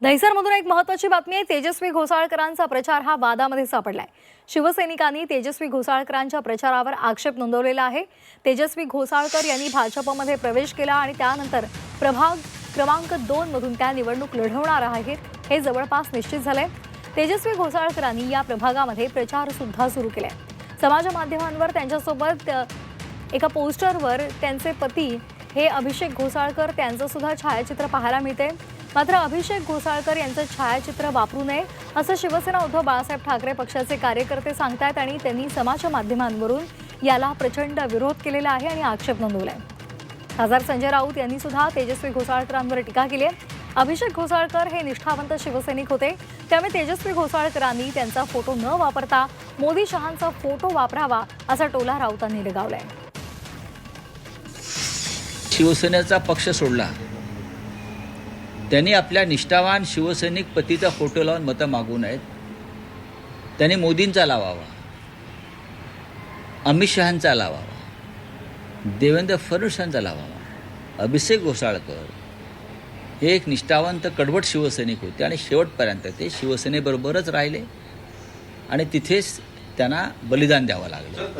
दहिसरमधून एक महत्त्वाची बातमी आहे। तेजस्वी घोसाळकरांचा प्रचार हा वादामध्ये सापडलाय। शिवसैनिकांनी तेजस्वी घोसाळकरांच्या प्रचारावर आक्षेप नोंदवलेला आहे। तेजस्वी घोसाळकर यांनी भाजपमध्ये प्रवेश केला आणि त्यानंतर प्रभाग क्रमांक 2 मधून त्या निवडणूक लढवणार आहेत हे जवळपास निश्चित झालंय। तेजस्वी घोसाळकरांनी या प्रभागामध्ये प्रचार सुद्धा सुरू केलाय। समाज माध्यमांवर त्यांच्यासोबत एका पोस्टरवर त्यांचे पती हे अभिषेक घोसाळकर त्यांचं सुद्धा छायाचित्र पाहायला मिळते। मात्र अभिषेक घोसाळकर यांचं छायाचित्र वापरू नये असं शिवसेना उद्धव बाळासाहेब ठाकरे पक्षाचे कार्यकर्ते सांगतात आणि त्यांनी समाज माध्यमांवरून याला प्रचंड विरोध केलेला आहे आणि आक्षेप नोंदवलाय। खासदार संजय राऊत यांनी सुद्धा तेजस्वी घोसाळकरांवर टीका केली आहे। अभिषेक घोसाळकर हे निष्ठावंत शिवसैनिक होते, त्यामुळे तेजस्वी घोसाळकरांनी त्यांचा फोटो न वापरता मोदी शहांचा फोटो वापरावा असा टोला राऊतांनी लगावलाय। शिवसेनेचा पक्ष सोडला, त्यांनी आपल्या निष्ठावान शिवसैनिक पतीचा फोटो लावून मतं मागू नयेत। त्यांनी मोदींचा लावावा, अमित शहांचा लावावा, देवेंद्र फडणवीसांचा लावावा। अभिषेक घोसाळकर हे एक निष्ठावंत कडवट शिवसैनिक होते आणि शेवटपर्यंत ते शिवसेनेबरोबरच राहिले आणि तिथेच त्यांना बलिदान द्यावं लागलं।